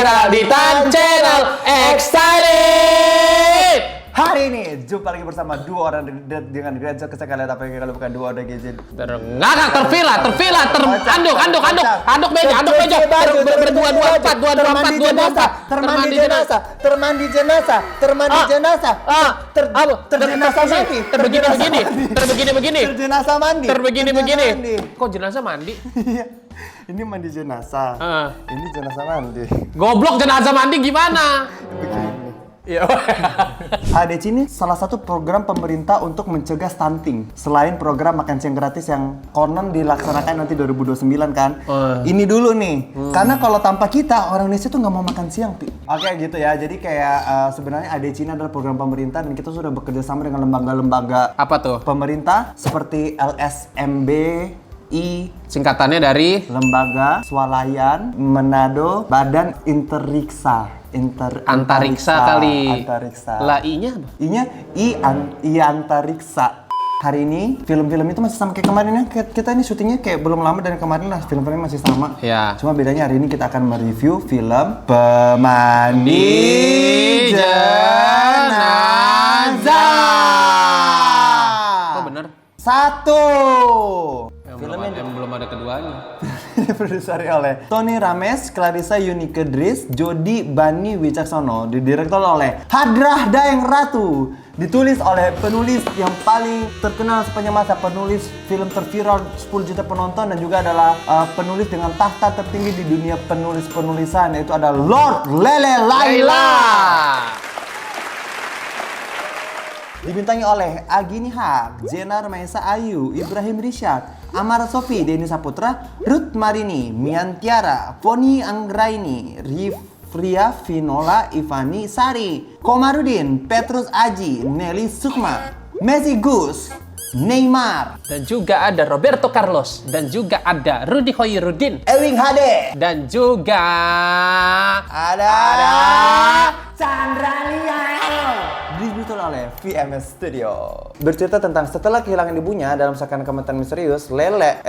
viral di Tan Channel Excited. Hari ini jumpa lagi bersama dua orang dengan gereja kesekalian, tapi kalau bukan dua orang gadget. Ngakak teranduk meja, berdua termandi jenazah, terbegini. Kok jenazah mandi? Iya, ini mandi jenazah. Ini jenazah mandi. Goblok, jenazah mandi gimana? Begini. Iya. ADC ini salah satu program pemerintah untuk mencegah stunting. Selain program makan siang gratis yang konon dilaksanakan nanti 2029 kan. Ini dulu nih. Karena kalau tanpa kita, orang Indonesia tuh nggak mau makan siang, Pi. Oke gitu ya. Jadi kayak sebenarnya ADC ini adalah program pemerintah dan kita sudah bekerja sama dengan lembaga-lembaga Apa tuh? pemerintah seperti LSMB, Singkatannya dari Lembaga Swalayan Manado, Badan Antariksa kali. Antariksa. Lah I-nya apa? I-nya Antariksa. Hari ini film-film itu masih sama kayak kemarin ya. Kita ini syutingnya kayak belum lama dari kemarin lah. Film-filmnya masih sama. Ya. Cuma bedanya hari ini kita akan mereview film Pemandi Jenazah. Kok bener? 1. Yang belum ada keduanya. Diproduksi oleh Tony Rames, Clarissa Yunique Dries, Jody Bani Wicaksono, didirektur oleh Hadrah Daeng Ratu, ditulis oleh penulis yang paling terkenal sepanjang masa, penulis film terviral 10 juta penonton, dan juga adalah penulis dengan tahta tertinggi di dunia penulis-penulisan, yaitu ada Lord Lele Laila. Dibintangi oleh Agini Haq, Jenar Maesa Ayu, Ibrahim Rishad, Amara Sofi, Denny Saputra, Ruth Marini, Mian Tiara, Poni Anggraini, Rifria Vinola Ivani Sari, Komarudin, Petrus Aji, Nelly Sukma, Messi Gus, Neymar, Dan juga ada Roberto Carlos. Dan juga ada Rudy Hoirudin. Ewing Hade, Dan juga ada Chandra Liao. Dibutuhkan oleh VMS Studio. Bercerita tentang setelah kehilangan ibunya dalam seakan kematian misterius, Lela,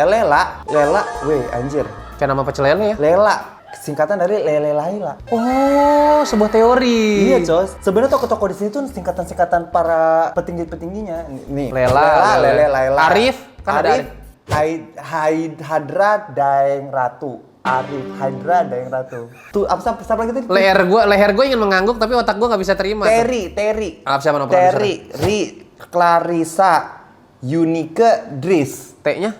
anjir. kayak nama pecel lele ya? Lela, singkatan dari Lele Laila. Oh, sebuah teori. Iya, Cos. Sebenarnya toko-toko di sini tuh singkatan-singkatan para petinggi-petingginya. Nih, Lela, Lele Laila. Arif, kan ada Arif. Hadra Daeng Ratu. Arif Hadra Daeng Ratu. Tuh, apa lagi tadi? Leher gue ingin mengangguk tapi otak gue nggak bisa terima. Terry. Siapa nama Terry, Clarissa Yunique Dries. T-nya?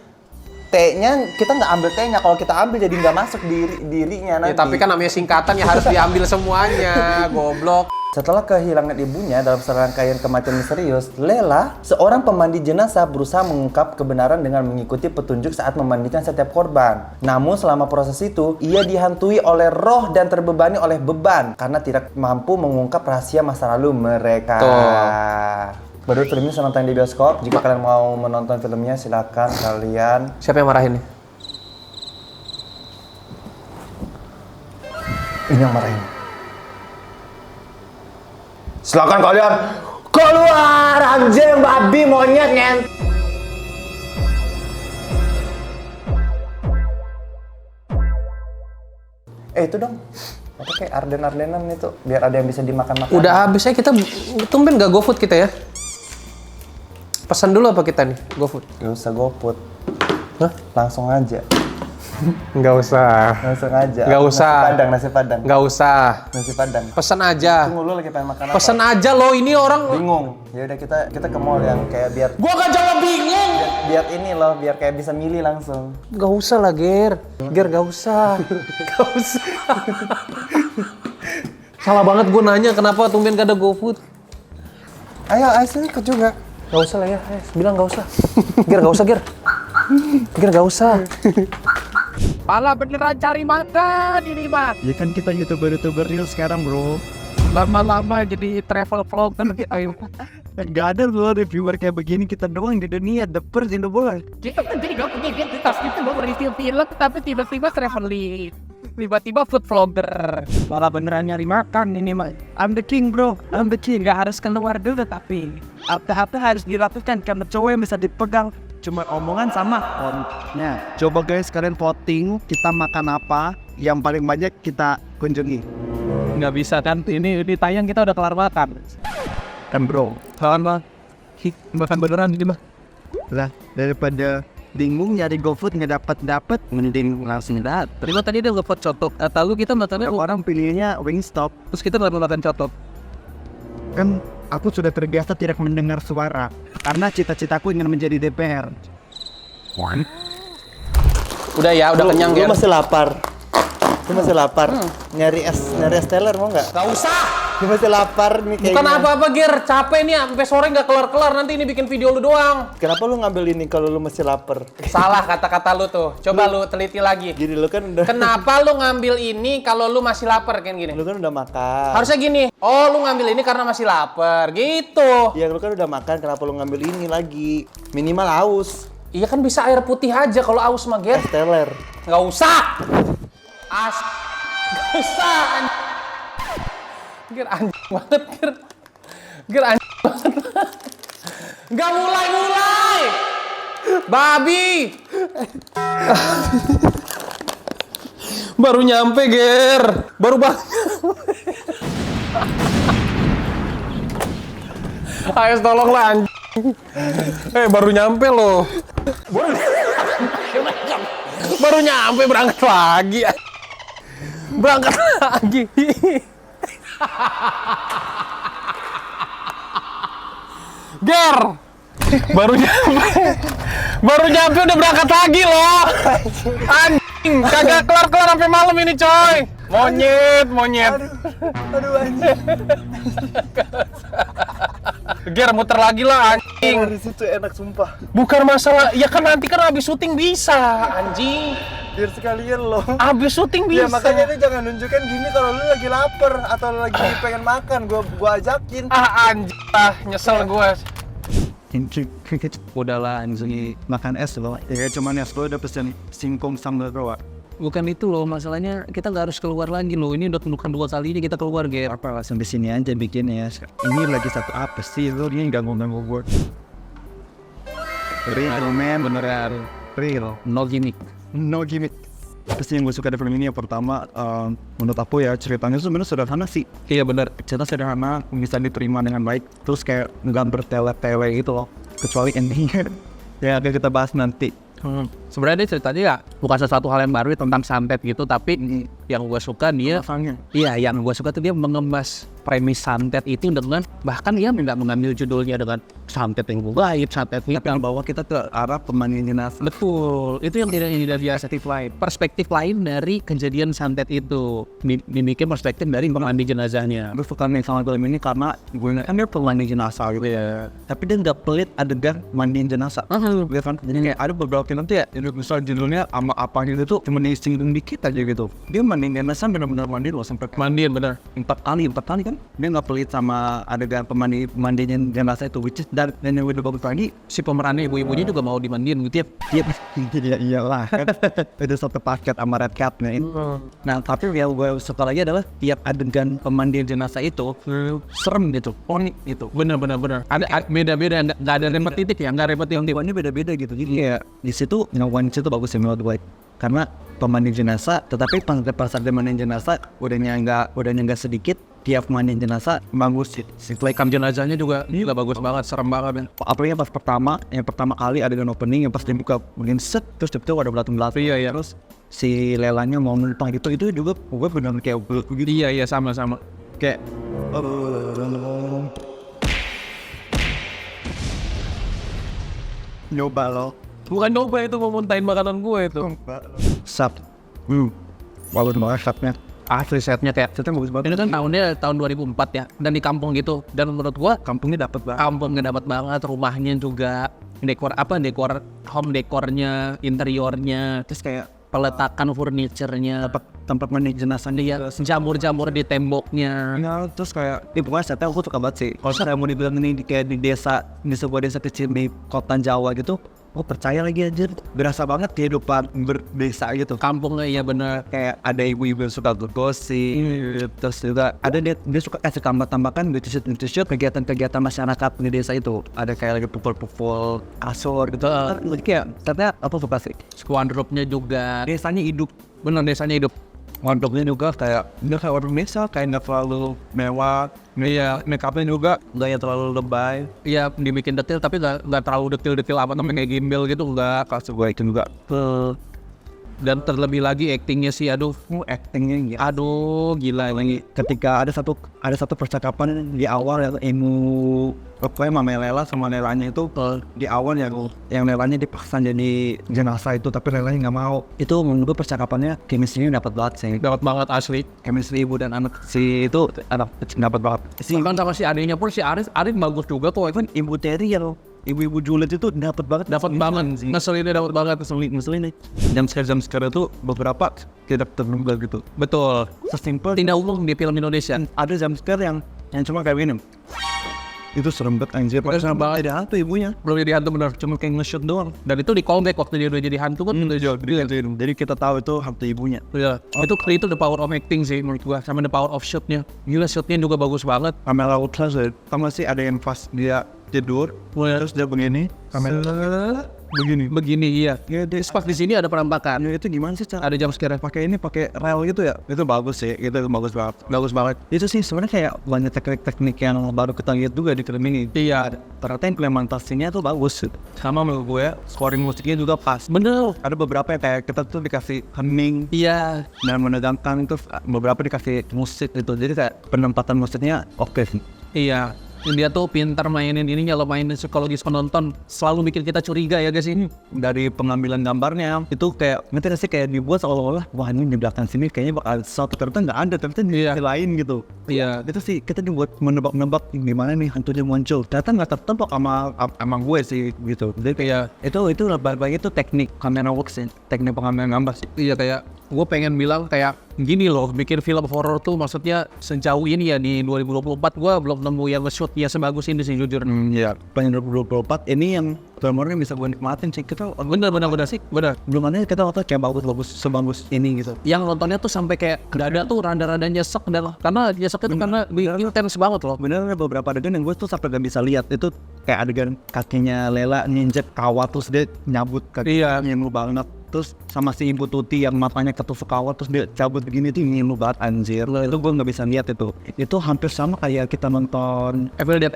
T-nya kita nggak ambil T-nya. Kalau kita ambil jadi nggak masuk dirinya nanti. Ya, tapi kan namanya singkatan ya harus diambil semuanya. Goblok. Setelah kehilangan ibunya dalam serangkaian kematian misterius, Lela, seorang pemandi jenazah, berusaha mengungkap kebenaran dengan mengikuti petunjuk saat memandikan setiap korban. Namun selama proses itu, ia dihantui oleh roh dan terbebani oleh beban karena tidak mampu mengungkap rahasia masa lalu mereka. Baru film ini saya nonton di bioskop. Jika kalian mau menonton filmnya, silakan kalian. Siapa yang marahin nih? Ini yang marahin. Silakan kalian keluar, anjing, babi, monyet, ngen. Itu dong. Apa kayak Arden-Ardenan itu biar ada yang bisa dimakan-makan. Udah habis ya, kita tumben gak GoFood kita ya? Pesan dulu apa kita nih GoFood? Gak usah GoFood. Hah? Langsung aja. Nggak usah. Langsung aja. Nggak usah. Nasi padang. Nggak usah. Nasi padang. Pesan aja. Tunggu lu lagi pengen makan apa? Pesan aja lo, ini orang bingung. Ya udah kita ke mall yang kayak biar gua gak jawab bingung. biar ini loh, biar kayak bisa milih langsung. Gak usah lah, Ger, gak usah. Gak usah. Salah banget gue nanya kenapa tumben gak ada GoFood. Ayo sini ikut juga. Gak usah lah ya, bilang gak usah. Ger, gak usah, Ger. Ger, gak usah. Pala beneran cari makan ini, Mas. Ya kan kita YouTuber real sekarang, bro. Lama-lama jadi travel vlog kan. Ayo. Gak ada loh reviewer kayak begini, kita doang di dunia, the first in the world. Kita kan jadi gak punya identitas, kita mau review film tapi tiba-tiba traveling, tiba-tiba food vlogger. Malah beneran nyari makan ini, mah. I'm the king, bro. I'm the king. Gak harus keluar dulu tapi apa-apa harus dilakukan karena cowok yang bisa dipegang Cuma omongan sama kontennya. Coba guys, kalian voting, kita makan apa yang paling banyak kita kunjungi. nggak bisa kan, ini tayang kita udah kelar makan Kan bro, sama makan beneran ini mah. lah daripada bingung nyari GoFood nggak dapat mending langsung datang. Terima tadi dia ngepot cotok, lalu kita makannya Orang pilihnya Wingstop. terus kita nggak makan cotok. Kan aku sudah terbiasa tidak mendengar suara karena cita-citaku ingin menjadi DPR. Udah ya, udah kenyang Gue Ger. masih lapar. Gue masih lapar. Nyari es teler mau nggak? Gak usah. Gue masih lapar nih kayaknya. Bukan apa-apa Ger, capek nih sampai sore nggak kelar-kelar, nanti ini bikin video lu doang. Kenapa lu ngambil ini kalau lu masih lapar? Salah kata-kata lu tuh, coba lu teliti lagi. Gini lu kan udah. Kenapa lu ngambil ini kalau lu masih lapar kan gini? Lu kan udah makan. Harusnya gini, oh lu ngambil ini karena masih lapar, gitu. Ya lu kan udah makan, kenapa lu ngambil ini lagi? Minimal haus. Iya kan bisa air putih aja kalau aus mah Ger. Es teler. Nggak usah. Nggak usah. Ger anjing banget Ger. Ger anjing banget. Nggak mulai-mulai. Babi. Baru nyampe Ger. Baru banget. Ayo tolonglah anjing. Baru nyampe loh. Baru nyampe berangkat lagi. Berangkat lagi. Ger. Baru nyampe udah berangkat lagi loh. Anjing, kagak kelar-kelar sampai malam ini coy. Monyet. Aduh anjing. Ger muter lagi lah anjing. Dari situ enak sumpah. Bukan masalah, ya kan nanti kan habis syuting bisa, anjing. Biar sekalian loh. Habis syuting bisa. Ya makanya lu jangan nunjukin gini kalau lu lagi lapar atau lu lagi pengen makan, gua ajakin. Anjing lah, nyesel gue. Udahlah anjing. Makan es loh. Ya cuman es lo udah pesen singkong sambal rawa. Bukan itu loh, masalahnya kita nggak harus keluar lagi loh. Ini udah bukan 2 kali ini kita keluar Ger. Apa langsung di sini aja bikin ya. Ini lagi satu apa sih lo ini ganggu gue. Real man, Beneran, real. no gimmick. No gimmick. Pasti yang gue suka dari film ini yang pertama, menurut aku ya ceritanya sebenarnya sederhana sih. Iya bener. Cerita sederhana, bisa diterima dengan baik. Terus kayak nggak bertele-tele gitu loh. Kecuali endingnya. Ya akan kita bahas nanti. Sebenarnya dia ceritanya ya bukan sesuatu hal yang baru tentang santet gitu, tapi yang gue suka dia, iya yang gue suka tuh dia mengemas premis santet itu dengan bahkan dia nggak mengambil judulnya dengan santet yang gaib, santet Tapi yang bawa kita ke arah pemandian jenazah. betul, itu yang tidak dari perspektif lain dari kejadian santet itu dibikin perspektif dari pemandi jenazahnya. Gue suka nih sama film ini karena gue kan dia pemandi jenazah gitu ya. Tapi dia nggak pelit adegan mandiin jenazah. Lihat kan? Jadi kayak ada beberapa film tuh ya, misal judulnya sama apa gitu tuh cuma disinggung dikit aja gitu. Dia mandiin jenazah benar-benar mandi loh sampai Mandiin bener. 4 kali kan. Dia nggak pelit sama adegan pemandian jenazah itu, which is dan yang udah bagus lagi. Si pemerannya ibu-ibunya juga mau dimandiin gitu ya. Iya iyalah kan. Itu satu paket sama Red Catnya ini. Nah tapi yang gue suka lagi adalah tiap adegan pemandian jenazah itu serem gitu, unik gitu. Bener. Ada beda-beda, nggak ada repetitif ya, nggak repetitif. Tiwannya beda-beda gitu. Jadi kayak di situ one itu bagus ya menurut gue. Karena pemandian jenazah, tetapi pas ada mandiin jenazah udahnya nggak sedikit. Tiap mandiin jenazah bagus sih. Playcam jenazahnya juga gila bagus banget, serem banget. Apalagi pas yang pertama kali ada opening yang pas dibuka mungkin set terus itu ada belatung-belatung. Iya. Terus si lelanya mau numpang gitu itu juga gue benar kayak gitu. Iya sama. Kayak nyoba lo. Bukan nyoba itu, mau muntahin makanan gue itu. Sap. Bagus banget sapnya. Asli setnya kayak Setnya bagus banget. ini kan tahun 2004 ya, dan di kampung gitu. Dan menurut gua Kampungnya dapet banget. kampungnya dapat banget, rumahnya juga dekor home dekornya, interiornya, terus kayak peletakan furniturnya, tempat mandi jenazahnya. dia jamur-jamur di temboknya. Ya, terus kayak di pokoknya setnya aku suka banget sih. Kalau saya mau dibilang ini kayak di sebuah desa kecil di kota Jawa gitu, oh percaya lagi aja, berasa banget kehidupan berdesa gitu. Kampungnya iya bener. Kayak ada ibu-ibu yang suka bergosip, terus juga ada dia suka kasih tambahkan nutrisi kegiatan-kegiatan masyarakat di desa itu. Ada kayak lagi pukul-pukul kasur gitu. Jadi kayak ternyata apa suka sih? Wardrobe-nya juga Desanya hidup. bener, desanya hidup. Wardrobe-nya juga kayak wardrobe biasa, kayak nggak terlalu mewah. Iya, make up-nya juga nggak yang terlalu lebay. Iya, dibikin detail tapi nggak terlalu detail amat sampai kayak gimbal gitu nggak. Kasih gue itu juga Dan terlebih lagi actingnya sih, aduh, actingnya ya. aduh gila lagi. Ketika ada satu percakapan di awal pokoknya Mama Lela sama Lelanya itu di awal yang Lelanya dipaksa jadi jenazah itu tapi Lelanya nggak mau. Itu menurut gue percakapannya chemistry-nya dapat banget sih. Dapat banget asli. Chemistry ibu dan anak si itu dapat banget. Bahkan sama si adiknya pun si Aris bagus juga kok. Even ibu Terry yang ibu-ibu Juliet itu dapat banget. Dapat banget sih. Ngeselinnya dapat banget. Ngeselin nih. Jam scare itu beberapa tidak terduga gitu. Betul. Sesimpel Tidak umum di film Indonesia. ada jam scare yang cuma kayak gini. Itu serem banget anjir. Itu serem banget. Ada hantu ibunya. Belum jadi hantu bener. Cuma kayak nge-shoot doang. Dan itu di callback waktu dia udah jadi hantu kan. Jadi kita tahu itu hantu ibunya. Iya. Itu the power of acting sih menurut gua. Sama the power of shotnya. Gila shotnya juga bagus banget. Kamera ultra sama sih ada yang pas dia tidur, terus dia begini, kamera begini iya. Ya, dia Pas di sini ada penampakan. ya itu gimana sih cara Ada jump scare. pakai rel gitu ya? Itu bagus sih, itu bagus banget. Bagus banget. Itu sih sebenarnya kayak banyak teknik-teknik yang baru kita lihat juga di film ini. Iya. Ternyata implementasinya tuh bagus. Sama menurut gue, scoring musiknya juga pas. Bener. Ada beberapa yang kayak kita tuh dikasih hening Iya. dan menegangkan, itu beberapa dikasih musik gitu. Jadi kayak penempatan musiknya oke sih. Iya. Dia tuh pintar mainin ininya, lo mainin psikologis penonton. Selalu bikin kita curiga ya guys ini. Dari pengambilan gambarnya itu kayak ngerti gak sih, kayak dibuat seolah-olah wah ini di belakang sini kayaknya bakal sesuatu, ternyata nggak ada, ternyata di sisi lain gitu. Iya. Itu sih kita dibuat menebak-nebak gimana nih hantunya muncul, ternyata nggak tertebak sama gue sih gitu. Jadi kayak itu balik itu teknik kamera work sih, teknik pengambilan gambar sih. Iya, kayak gue pengen bilang kayak gini loh, bikin film horor tuh maksudnya sejauh ini ya di 2024 gue belum nemu yang nge-shoot ya sebagus ini sih jujur. Iya, pengen 2024 ini yang filmnya bisa gue nikmatin sih. Kita Bener sih, bener. belum ada kita waktu kayak bagus sebagus ini gitu. Yang nontonnya tuh sampai kayak dada tuh rada-rada nyesek dan karena nyeseknya tuh karena intens banget loh. Bener, beberapa adegan yang gue tuh sampai gak bisa lihat. Itu kayak adegan kakinya Lela nginjek kawat terus dia nyabut kakinya ngilu banget. Terus sama si Ibu Tuti yang matanya ketusuk kawat terus dia cabut begini tuh ngilu banget anjir. Itu gue gak bisa lihat itu. Itu hampir sama kayak kita nonton Evil Dead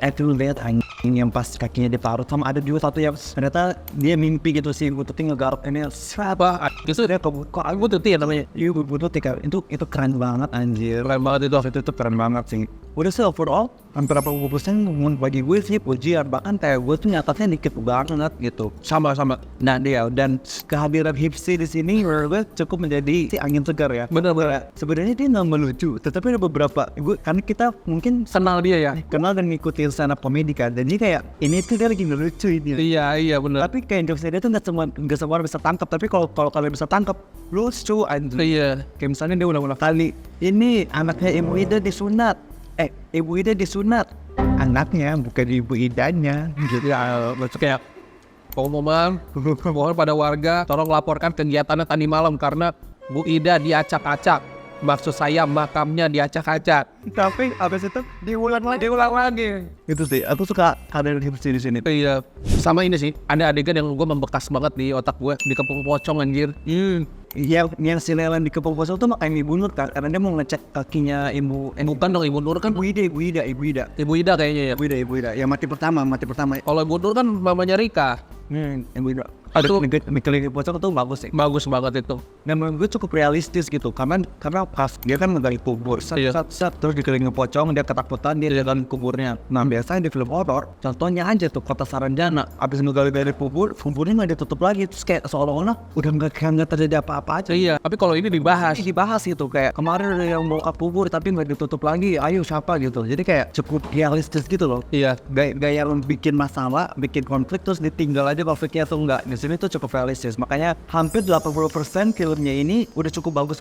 anjing yang pas kakinya diparut. Sama ada juga satu yang ternyata dia mimpi gitu sih Ibu Tuti ngegarap ini siapa? Justru dia kok Ibu Tuti ya namanya. Ibu Tuti kayak itu keren banget anjir. Keren banget Itu keren banget sih. Udah sih overall hampir 80% bagi gue sih pujian, bahkan kayak gue tuh nyatatnya dikit banget gitu. Sama. Nah dia dan kehadiran Hipsi di sini menurut gue cukup menjadi si angin segar ya. Bener. Sebenarnya dia nggak melucu, tetapi ada beberapa gue karena kita mungkin Kenal dia ya. kenal dan ngikutin stand up komedi kan, dan dia kayak ini tuh dia lagi ngelucu ini. Iya bener. Tapi kayak jokesnya dia tuh nggak semua orang bisa tangkap, tapi kalau kalian bisa tangkap lucu anjir. Iya. Kayak misalnya dia ulang-ulang kali, ini anaknya Ibu Ida disunat. Ibu Ida disunat. Anaknya bukan Ibu Idanya. Gitu ya, maksud kayak pengumuman mohon pada warga tolong laporkan kegiatannya tadi malam karena Bu Ida diacak-acak. Maksud saya makamnya diacak-acak. Tapi abis itu diulang lagi. Itu sih, aku suka kehadiran Hipsi di sini. Iya. Sama ini sih, ada adegan yang gue membekas banget di otak gue, di Kepung Pocong anjir. Yang si Lelan di Kepung Pocong tuh makanya Ibu Nur kan, karena dia mau ngecek kakinya Bukan dong, Ibu Nur kan Ibu Ida. Ibu Ida kayaknya ya. Ibu Ida. Yang mati pertama. Kalau Ibu Nur kan mamanya Rika. Ibu Ida. Itu Mikir Pocong tuh bagus sih. bagus banget itu. Dan menurut gue cukup realistis gitu, karena pas dia kan ngegali kubur, terus dikelilingi pocong, dia ketakutan, dia jalan kuburnya. Nah biasanya di film horor, contohnya aja tuh Kota Saranjana, abis ngegali kuburnya nggak ditutup lagi, terus kayak seolah-olah udah nggak terjadi apa-apa aja. Iya, tapi kalau ini dibahas. Gitu, kayak kemarin ada yang bongkar kubur tapi nggak ditutup lagi, ayo siapa gitu. Jadi kayak cukup realistis gitu loh. Iya. Gaya yang bikin masalah, bikin konflik terus ditinggal aja konfliknya tuh enggak. Di sini tuh cukup realistis. Makanya hampir 80% filmnya ini udah cukup bagus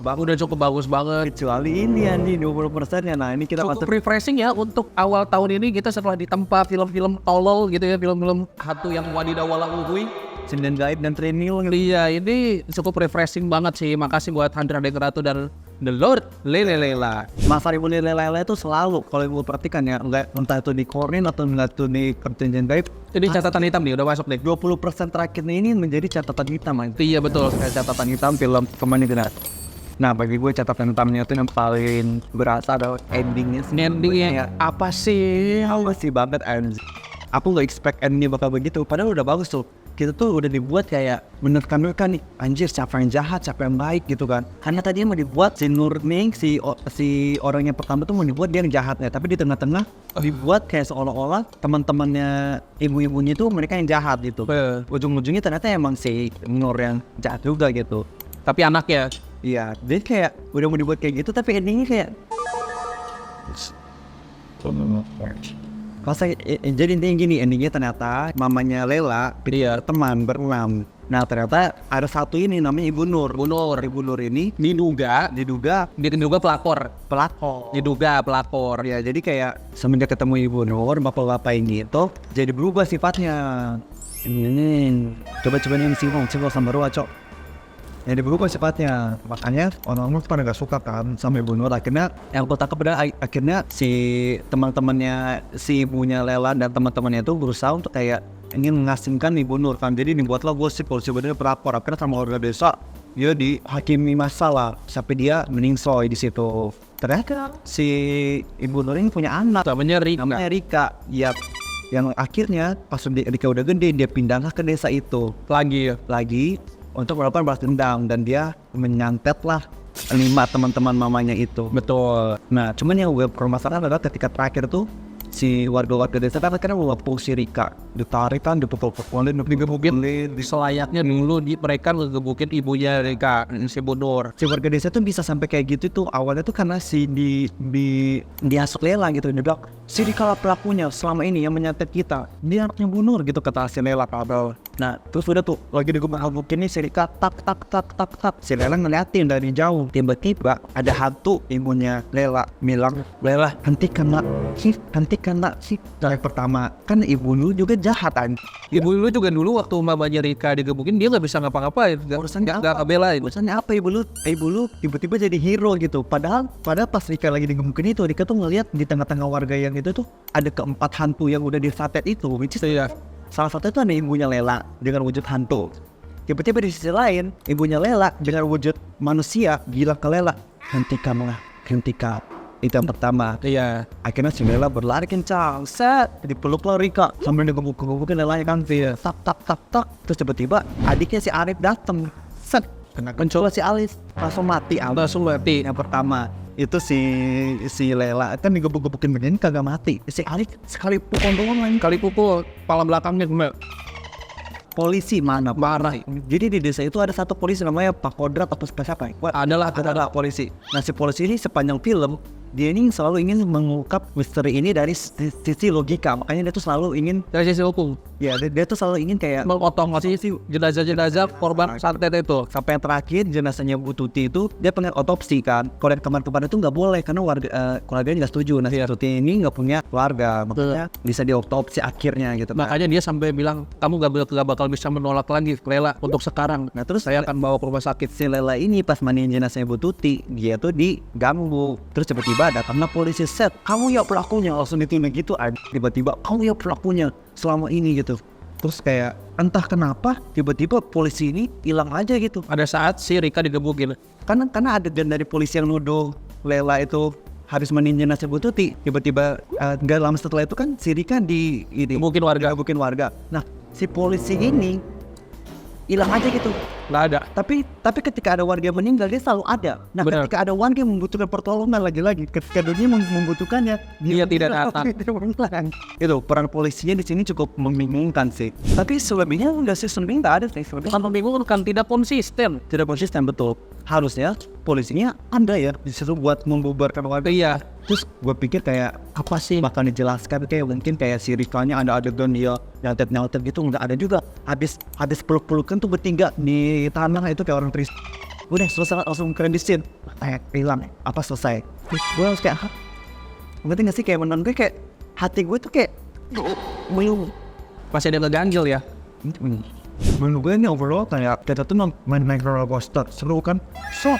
banget. Kecuali ini Andi 20% ya. Nah, ini kita Cukup refreshing ya untuk awal tahun ini kita setelah ditempa film-film tolol gitu ya, film-film hantu yang wadidaw walau uhui. Sinden Gaib dan Trinil gitu. Iya, ini cukup refreshing banget sih. Makasih buat Handra Ratu dan The Lord Lela. Mas Aribu Lela itu selalu kalau gue perhatikan ya, enggak entah itu di Cornin atau enggak itu di Sinden Gaib. Ini catatan hitam nih, udah masuk nih. 20% terakhir ini menjadi catatan hitam. Iya betul. Kayak catatan hitam film pemain generasi. Nah bagi gue catatan utamanya tuh yang paling berasa adalah endingnya. Endingnya apa sih? Apa sih banget anjir. Aku gak expect endingnya bakal begitu. Padahal udah bagus tuh. Kita tuh udah dibuat kayak menerka-nerka nih. Anjir siapa yang jahat, siapa yang baik gitu kan. Karena tadinya mau dibuat si Nurning, si orang yang pertama tuh mau dibuat dia yang jahatnya. Tapi di tengah-tengah dibuat kayak seolah-olah teman-temannya ibu-ibunya tuh mereka yang jahat gitu. Ujung-ujungnya ternyata emang si Nur yang jahat juga gitu. Tapi anaknya. Iya, dia kayak udah mau dibuat kayak gitu tapi endingnya kayak jadi intinya gini, endingnya ternyata mamanya Lela dia teman berenam. Nah ternyata ada satu ini namanya Ibu Nur. Ibu Nur ini diduga pelakor. Diduga pelakor. Ya jadi kayak semenjak ketemu Ibu Nur, bapak-bapak ini itu jadi berubah sifatnya. Ini coba nih singgung sama Rua cok. Ya berubah sifatnya, makanya orang-orang pada gak suka kan sama Ibu Nur. Akhirnya yang aku tangkap adalah akhirnya si teman-temannya si ibunya Lela dan teman-temannya itu berusaha untuk kayak ingin mengasingkan Ibu Nur kan. Jadi dibuatlah gosip kalau sebenarnya pelapor. Akhirnya sama warga desa dia dihakimi masalah sampai dia meningsoy di situ. Ternyata si Ibu Nur ini punya anak namanya Rika. Ya, yang akhirnya pas Rika udah gede dia pindahlah ke desa itu lagi untuk melakukan balas dendam dan dia menyantet lah 5 teman-teman mamanya itu. Betul. Nah cuman yang gue permasalahan adalah ketika terakhir tuh si warga-warga desa kan akhirnya melapor si Rika, ditarik kan, digebukin Selayaknya dulu mereka ngegebukin ibunya Rika, si Bu Nur. Si warga desa tuh bisa sampai kayak gitu tuh awalnya tuh karena si diasuk Lela gitu. Dia bilang si Rika lah pelakunya selama ini yang menyantet kita, dia anaknya Bu Nur gitu kata si Lela kabel. Nah terus udah tuh lagi digebukin nih si Rika tak si Lela ngeliatin dari jauh. Tiba-tiba ada hantu ibunya Lela bilang, Lela hentikan nak sih. Dari pertama kan Ibu Nur juga jahat kan. Ibu lu juga dulu waktu mamanya Rika digebukin dia nggak bisa ngapa-ngapain. Urusannya nggak belain. Urusannya apa Ibu Lu tiba-tiba jadi hero gitu. Padahal pas Rika lagi digebukin itu, Rika tuh ngeliat di tengah-tengah warga yang itu tuh ada 4 hantu yang udah disatet itu. Which is salah satu itu ada ibunya Lela dengan wujud hantu. Tiba-tiba di sisi lain ibunya Lela dengan wujud manusia bilang ke Lela, hentikan. Itu yang pertama. Iya. Akhirnya si Lela berlari kencang, dipeluklah Rika sambil digebuk-gebukin Lelanya kan via tak. Terus tiba-tiba adiknya si Arif dateng, mencoba si Alis langsung mati. Yang pertama itu si Lela kan digebuk-gebukin begini kagak mati. Si Arif sekali pukul doang lagi. Kali pukul kepala belakangnya kena. Polisi mana parah. Jadi di desa itu ada satu polisi namanya Pak Kodrat atau siapa? Adalah polisi. Nah si polisi ini sepanjang film dia ini selalu ingin mengungkap misteri ini dari sisi logika. Makanya dia tuh selalu ingin Dari sisi hukum. Ya dia tuh selalu ingin kayak Memotong jenazah korban santet itu. Sampai yang terakhir jenazahnya Bu Tuti itu dia pengen otopsi kan. Kalau yang kemarin itu nggak boleh karena keluarganya nggak setuju. Nah si Tuti ini nggak punya keluarga, makanya bisa diotopsi akhirnya gitu. Makanya dia sampai bilang kamu gak bakal bisa menolak lagi Lela untuk sekarang. Nah terus saya akan bawa ke rumah sakit. Si Lela ini pas mandiin jenazahnya Bu Tuti dia tuh diganggu. Terus tiba-tiba datanglah polisi kamu ya pelakunya langsung ditunduk gitu. Tiba-tiba kamu ya pelakunya selama ini gitu. Terus kayak entah kenapa tiba-tiba polisi ini hilang aja gitu. Ada saat si Rika digebukin. Karena adegan dari polisi yang nuduh Lela itu habis mandiin jenazah Bu Tuti, tiba-tiba nggak lama setelah itu kan si Rika Gebukin warga. Nah si polisi ini hilang aja gitu. Nggak ada. Tapi ketika ada warga meninggal dia selalu ada. Nah Benar. ketika ada warga yang membutuhkan pertolongan lagi ketika dunia membutuhkannya Dia tidak datang. Itu peran polisinya di sini cukup membingungkan sih. Tapi selebihnya enggak sih, selebihnya nggak ada sih. Bukan membingungkan, tidak konsisten. Tidak konsisten betul. Harusnya polisinya ada ya di situ buat membubarkan warga. Iya. Terus gue pikir kayak apa sih bakal dijelaskan, kayak mungkin kayak si Rikanya ada adegan dia nyantet gitu, nggak ada juga. Habis peluk-pelukan tuh bertiga di tanah itu kayak orang trist. Udah selesai langsung keren di scene. Hilang apa selesai. Gue harus kayak ngerti nggak sih, kayak menurut gue kayak hati gue tuh kayak belum Masih ada ngeganjil ya. Menurut gue ini overall kayak kita tuh main roller coaster seru kan. So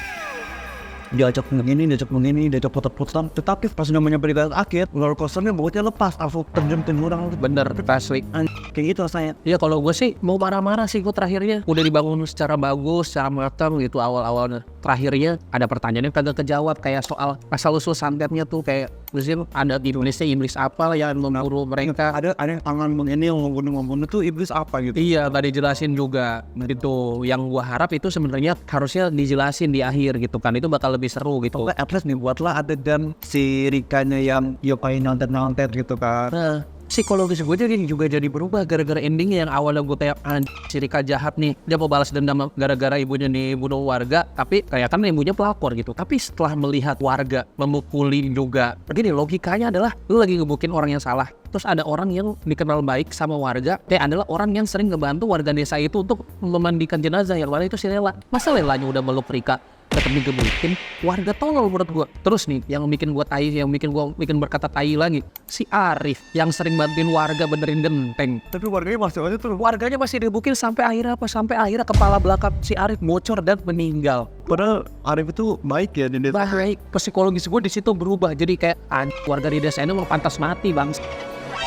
diajak begini, diajak putar-putar. Tetapi pas namanya balik akhir, roller coasternya bobotnya lepas, langsung terjun orang. Bener, asli. Kayak gitu rasanya. Iya kalau gue sih mau marah-marah sih gue terakhirnya. Udah dibangun secara bagus, secara matang gitu awal-awalnya. Terakhirnya ada pertanyaan yang kagak kejawab kayak soal asal-usul santetnya tuh kayak misalnya ada di Indonesia iblis apa yang memburu mereka. Ada yang tangan begini yang membunuh tuh iblis apa gitu. Iya, gak dijelasin juga gitu. Yang gua harap itu sebenarnya harusnya dijelasin di akhir gitu kan. Itu bakal lebih seru gitu. Pokoknya at least nih buatlah adegan si Rikanya yang yokain nontet gitu kan. Nah, psikologis gue juga jadi berubah gara-gara endingnya yang awalnya gue kayak si Rika jahat nih, dia mau balas dendam gara-gara ibunya dibunuh warga, tapi kayak kan ibunya pelakor gitu. Tapi setelah melihat warga memukulin juga, begini logikanya adalah lu lagi ngebukin orang yang salah, terus ada orang yang dikenal baik sama warga, adalah orang yang sering ngebantu warga desa itu untuk memandikan jenazah, yang mana itu si Lela. Masa Lelanya udah meluk Rika tetap digebukin, warga tolol menurut gua. Terus nih yang bikin gua tai, yang bikin berkata tai lagi, si Arif yang sering bantuin warga benerin genteng. Tapi warganya masih aja tuh. Warganya masih digebukin sampai akhirnya kepala belakang si Arif bocor dan meninggal. Padahal Arif itu baik ya di desa. Baik, psikologis gua di situ berubah jadi kayak warga di desa ini mau pantas mati bang.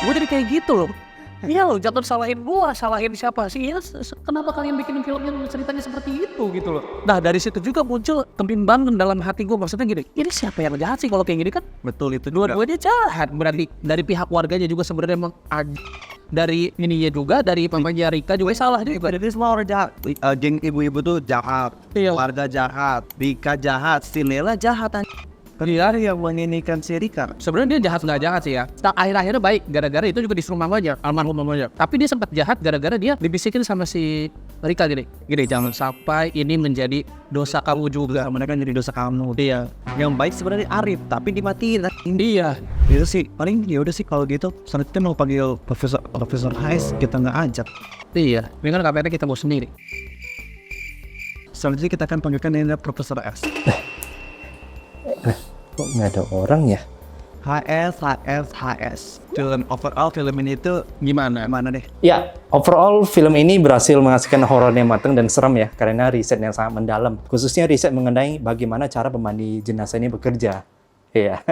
Gua jadi kayak gitu loh. Iya loh, jangan salahin gua, salahin siapa sih? Ya, kenapa kalian bikin film yang ceritanya seperti itu gitu loh. Nah dari situ juga muncul kebimbangan dalam hati gua, maksudnya gini, ini siapa yang jahat sih kalau kayak gini kan? Betul itu. Dua-duanya jahat, berarti dari pihak warganya juga sebenarnya dari ininya juga, dari pemainnya Rika juga salah juga. Jadi semua orang jahat. Geng ibu-ibu tuh jahat, warga jahat, Rika jahat, si Lela jahat. Dia yang menginginkan si Rika. Sebenarnya dia jahat nggak jahat sih ya. Akhir-akhirnya baik, gara-gara itu juga disuruh mamanya, almarhum mamanya. Tapi dia sempat jahat gara-gara dia dibisikin sama si Rika gini, jangan sampai ini menjadi dosa kamu juga. Mereka jadi dosa kamu. Iya. Yang baik sebenarnya Arif, tapi dimatiin. Iya. Itu sih paling ya udah sih kalau gitu. Soalnya kita mau panggil Profesor Hayes, kita nggak ajak. Iya. Ini kan KPR kita mau sendiri. Selanjutnya kita akan panggilkan ini Profesor S. Kok nggak ada orang ya? HS. Overall film ini itu Gimana deh? Ya, overall film ini berhasil menghasilkan horornya matang dan seram ya, karena riset yang sangat mendalam. Khususnya riset mengenai bagaimana cara pemandi jenazah ini bekerja. Iya.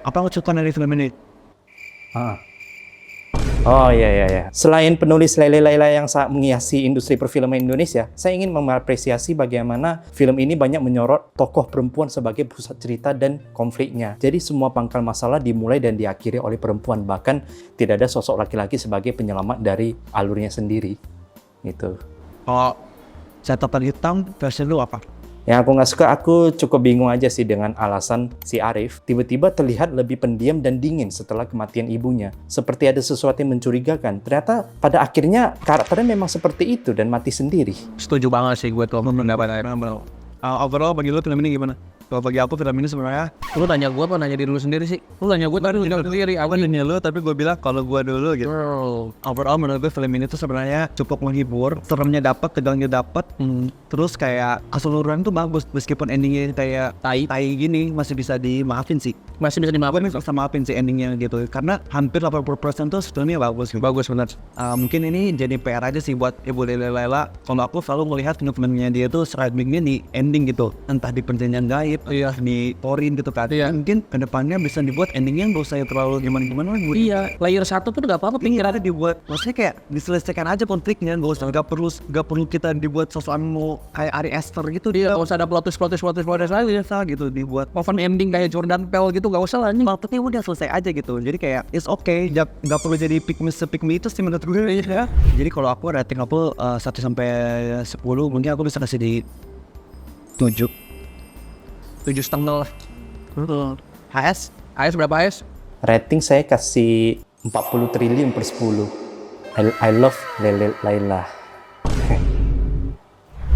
Apa yang suka dari film ini? Oh iya. Selain penulis Laila yang sangat menghiasi industri perfilman Indonesia, saya ingin mengapresiasi bagaimana film ini banyak menyorot tokoh perempuan sebagai pusat cerita dan konfliknya. Jadi semua pangkal masalah dimulai dan diakhiri oleh perempuan, bahkan tidak ada sosok laki-laki sebagai penyelamat dari alurnya sendiri. Gitu. Oh, catatan hitam versi lu apa? Yang aku nggak suka, aku cukup bingung aja sih dengan alasan si Arif tiba-tiba terlihat lebih pendiam dan dingin setelah kematian ibunya. Seperti ada sesuatu yang mencurigakan. Ternyata pada akhirnya karakternya memang seperti itu dan mati sendiri. Setuju banget sih gue tuh pendapat. Overall bagi lu film ini gimana? Kalau bagi aku film ini sebenarnya, Lu tanya gue apa nanya diri lu sendiri sih? Lu tanya gue tadi sendiri. aku nanya lu tapi gue bilang kalau gue dulu gitu. Overall menurut gue film ini tuh sebenarnya cukup menghibur, seremnya dapat, tegangnya dapat, terus kayak keseluruhan tuh bagus meskipun endingnya kayak tai gini masih bisa dimaafin sih. Masih bisa dimaafin. Gue bisa maafin sih endingnya gitu karena hampir 80% tuh filmnya bagus. Bagus benar. Mungkin ini jadi PR aja sih buat Ibu Laila. Kalau aku selalu melihat film-filmnya dia tuh strikingnya di ending gitu, entah di perjanjian gaib, di Torin gitu kan. Mungkin kedepannya bisa dibuat endingnya nggak usah terlalu gimana. Iya, layer 1 tuh nggak apa-apa pikirannya dibuat, maksudnya kayak diselesaikan aja konfliknya, nggak perlu kita dibuat sesuatu kayak Ari Aster gitu. Dia nggak usah ada plot twist lagi gitu dibuat open ending kayak Jordan Peele gitu, nggak usah lah. Ini maksudnya udah selesai aja gitu. Jadi kayak it's okay, nggak perlu jadi pick me itu sih menurut gue ya. Jadi kalau aku rating aku 1 sampai 10 mungkin aku bisa kasih di 7,5 lah. HS berapa HS? Rating saya kasih 40 triliun per 10. I love Laila.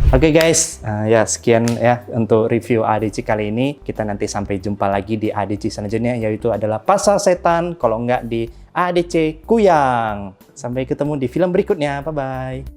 Oke guys, ya sekian ya untuk review ADC kali ini. Kita nanti sampai jumpa lagi di ADC selanjutnya, yaitu adalah Pasar Setan, kalau nggak di ADC Kuyang. Sampai ketemu di film berikutnya, bye-bye.